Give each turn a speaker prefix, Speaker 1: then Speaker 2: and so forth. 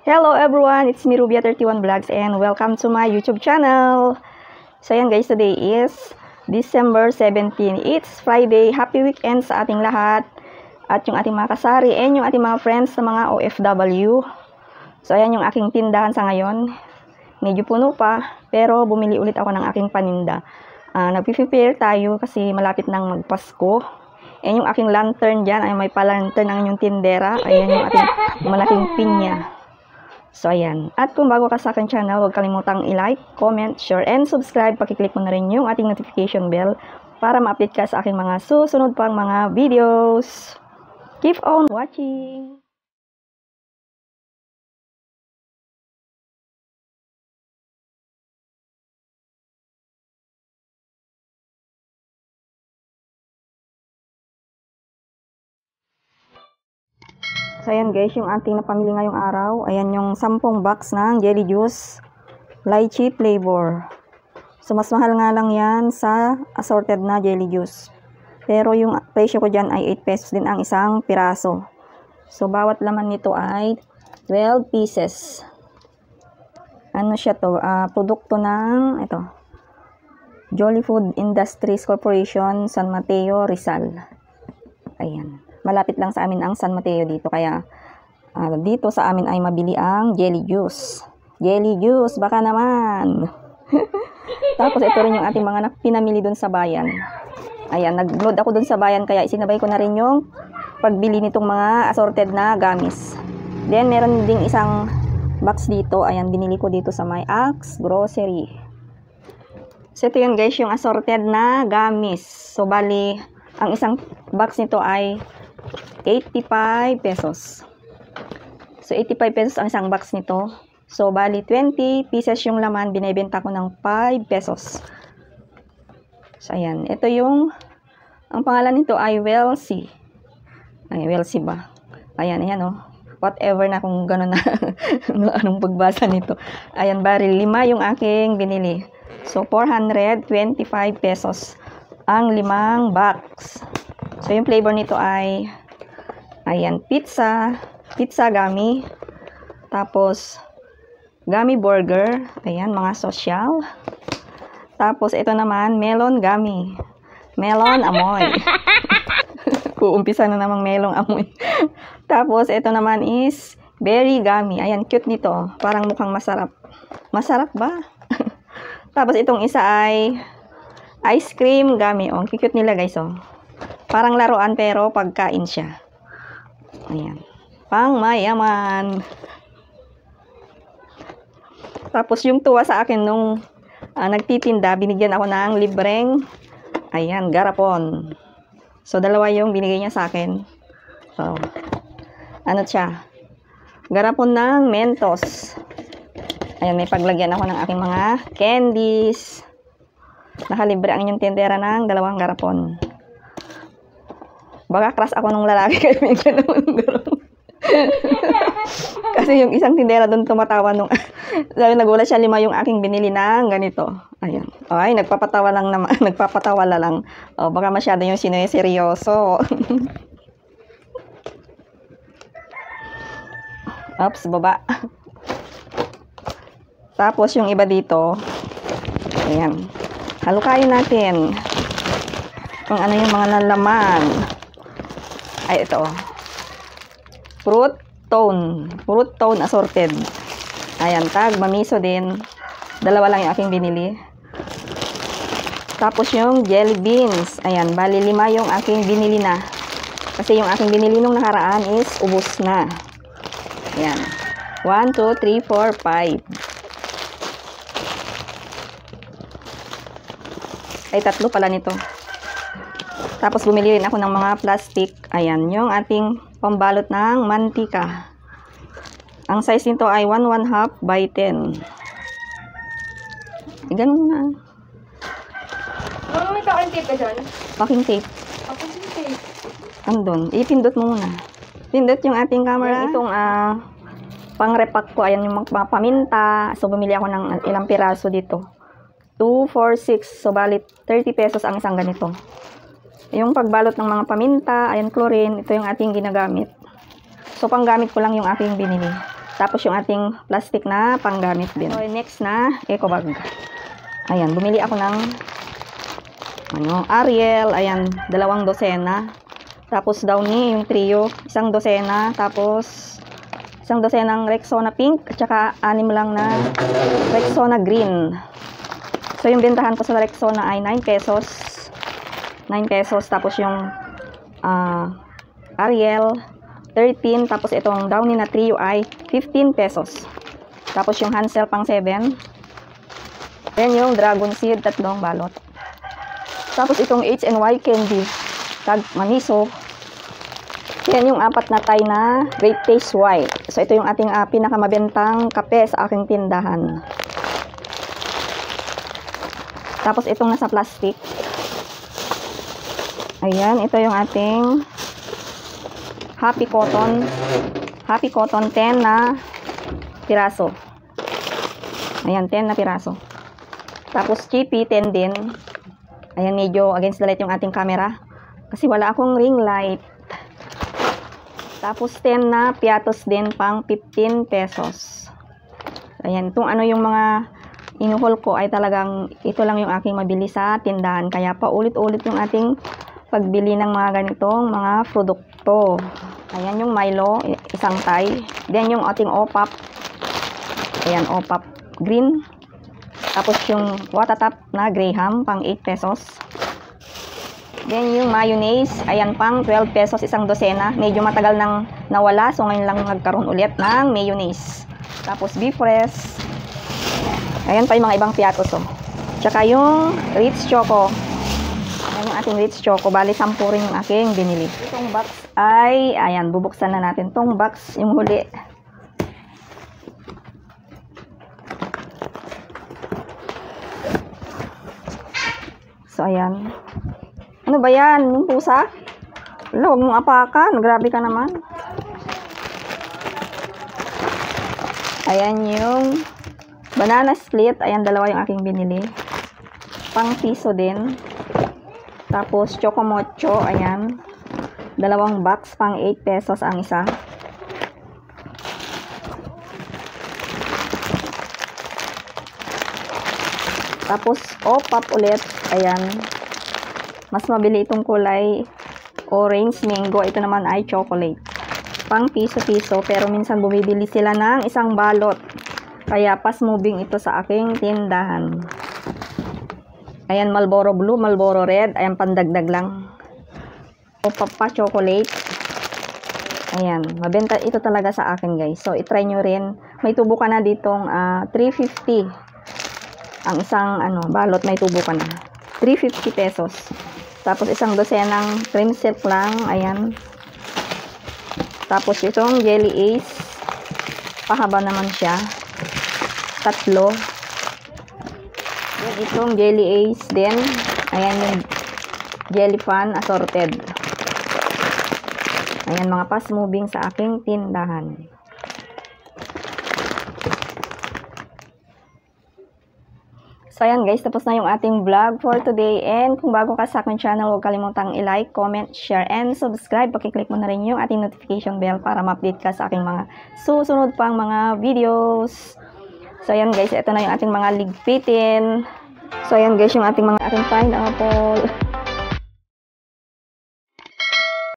Speaker 1: Hello everyone, it's me Rubia31 Vlogs and welcome to my YouTube channel. So yan guys, today is December 17. It's Friday. Happy weekend sa ating lahat. At yung ating mga kasari and yung ating mga friends sa mga OFW. So ayan yung aking tindahan sa ngayon. Medyo puno pa, pero bumili ulit ako ng aking paninda. Nag-prepare tayo kasi malapit nang magpasko. And yung aking lantern dyan, ay may pa-lantern ang inyong tindera. Ayan yung ating malaking pinya. So, ayan. At kung bago ka sa aking channel, huwag kalimutang i-like, comment, share, and subscribe. Pakiclick mo na rin yung ating notification bell para ma-update ka sa aking mga susunod pang mga videos. Keep on watching! So, ayan guys, yung ating napamili ngayong araw. Ayan yung 10 box ng jelly juice. Lychee flavor. So, mas mahal nga lang yan sa assorted na jelly juice. Pero yung presyo ko dyan ay 8 pesos din ang isang piraso. So, bawat laman nito ay 12 pieces. Ano siya to? Produkto ng, ito, Jolly Food Industries Corporation, San Mateo, Rizal. Ayan. Malapit lang sa amin ang San Mateo dito. Kaya, dito sa amin ay mabili ang jelly juice. Jelly juice, baka naman. Tapos, ito rin yung ating mga pinamili dun sa bayan. Ayan, nag-load ako dun sa bayan. Kaya, isinabay ko na rin yung pagbili nitong mga assorted na gamis. Then, meron ding isang box dito. Ayan, binili ko dito sa my Axe Grocery. So, ito yun guys, yung assorted na gamis. So, bali, ang isang box nito ay 85 pesos. So, 85 pesos ang isang box nito. So, bali 20 pieces yung laman. Binibenta ko ng 5 pesos. So, ayan. Ito yung, ang pangalan nito ay Welsi. Ay, Welsi ba? Ayan, ayan o. Whatever na kung gano'n na anong pagbasa nito. Ayan, bali 5 yung aking binili. So, 425 pesos ang 5 box. So, yung flavor nito ay, ayan, pizza gummy, tapos, gummy burger, ayan, mga social. Tapos, ito naman, melon gummy, melon amoy. Uumpisa na namang melon amoy. Tapos, ito naman is, berry gummy, ayan, cute nito, parang mukhang masarap. Masarap ba? Tapos, itong isa ay, ice cream gummy, oh, cute nila guys, oh. Parang laruan pero pagkain siya. Ayan. Pang mayaman. Tapos yung tuwa sa akin nung nagtitinda, binigyan ako ng libreng, ayan, garapon. So, dalawa yung binigay niya sa akin. So, ano siya? Garapon ng Mentos. Ayan, may paglagyan ako ng aking mga candies. Nakalibre ang inyong tindera ng 2 garapon. Baka crush ako nung lalaki kaya may gano'n. Kasi yung isang tindera doon tumatawa nung nagulat siya 5 yung aking binili ng ganito. Ayan. Ay, nagpapatawa lang naman. Nagpapatawa lang. O, baka masyado yung seryoso. Oops, baba. Tapos yung iba dito. Ayan. Halukayin natin kung ano yung mga nalaman. Ay, ito. Fruit tone assorted. Ayan, tag, mamiso din. 2 lang yung aking binili. Tapos yung jelly beans. Ayan, bali 5 yung aking binili na. Kasi yung aking binili nung nakaraan is ubos na. Ayan. 1, 2, 3, 4, 5. Ay, 3 pala nito. Tapos, bumili rin ako ng mga plastic. Ayan, yung ating pambalot ng mantika. Ang size nito ay 1/2 by 10. Ganun na.
Speaker 2: May packing tape ka dyan?
Speaker 1: Packing tape.
Speaker 2: Packing tape.
Speaker 1: Andun. Ipindot mo muna. Pindot yung ating camera. Itong pang-repack ko. Ayan yung mga paminta. So, bumili ako ng ilang piraso dito. 2, 4, 6. So, bali 30 pesos ang isang ganito. Yung pagbalot ng mga paminta, ayan, chlorine, ito yung ating ginagamit. So, panggamit ko lang yung aking binili. Tapos yung ating plastic na panggamit din. So, next na, eco bag. Ayan, bumili ako ng Ariel. Ayan, 2 dosena. Tapos Downy, yung trio, 1 dosena. Tapos 1 dosenang Rexona pink. At saka 6 lang na Rexona green. So, yung bentahan ko sa Rexona ay 9 pesos. 9 pesos. Tapos yung Ariel 13, tapos itong Downy na trio ay 15 pesos. Tapos yung Hansel pang 7. Then yung Dragon Seed, 3 balot. Tapos itong H&Y candy, tag maniso. Yan yung 4 na Thai na Great Taste White. So ito yung ating pinakamabentang kape sa aking tindahan. Tapos itong nasa plastic. Ayan, ito yung ating Happy Cotton 10 na piraso. Ayan, 10 na piraso. Tapos Chippy 10 din. Ayan, medyo against the light yung ating camera kasi wala akong ring light. Tapos 10 na piatos din pang 15 pesos. Ayan, itong yung mga inuhol ko ay talagang ito lang yung aking mabili sa tindahan. Kaya pa ulit-ulit yung ating pagbili ng mga ganitong mga produkto. Ayan yung Milo, 1 Thai. Then yung ating OPAP. Ayan, OPAP green. Tapos yung Watatap na Graham, pang 8 pesos. Then yung mayonnaise, ayan pang 12 pesos 1 dosena. Medyo matagal nang nawala, so ngayon lang nagkaroon ulit ng mayonnaise. Tapos beef rest. Ayan pa yung mga ibang piatos. Tsaka yung Ritz Choco. Ayan yung ating Ritz Choco. Bali, 10 rin yung aking binili. Itong box ay, ayan, bubuksan na natin. Itong box, yung huli. So, ayan. Ano ba yan? Yung pusa? Wala, huwag mong apakan. Grabe ka naman. Ayan yung banana split. Ayan, 2 yung aking binili. Pang piso din. Tapos, Choco Mocho, ayan. 2 box, pang 8 pesos ang isa. Tapos, OPAP ulit, ayan. Mas mabili itong kulay orange, mango. Ito naman ay chocolate. Pang piso-piso, pero minsan bumibili sila ng 1 balot. Kaya, fast moving ito sa aking tindahan. Ayan, Marlboro Blue, Marlboro Red. Ayan, pandagdag lang. OPAP pa, chocolate. Ayan, mabenta ito talaga sa akin, guys. So, itry nyo rin. May tubo ka na ditong 350. Ang isang balot, may tubo ka na. 350 pesos. Tapos, 1 dosenang cream silk lang. Ayan. Tapos, itong Jelly Ace. Pahaba naman siya. 3. Itong Jelly Ace din. Ayan yung Jelly Fan assorted. Ayan, mga fast moving sa aking tindahan. So, ayan guys, tapos na yung ating vlog for today. And kung bago ka sa aking channel, huwag kalimutang i-like, comment, share, and subscribe. Pakiclick mo na rin yung ating notification bell para ma-update ka sa aking mga susunod pang mga videos. So, ayan guys, ito na yung ating mga ligpitin. So, ayan guys, yung ating pineapple.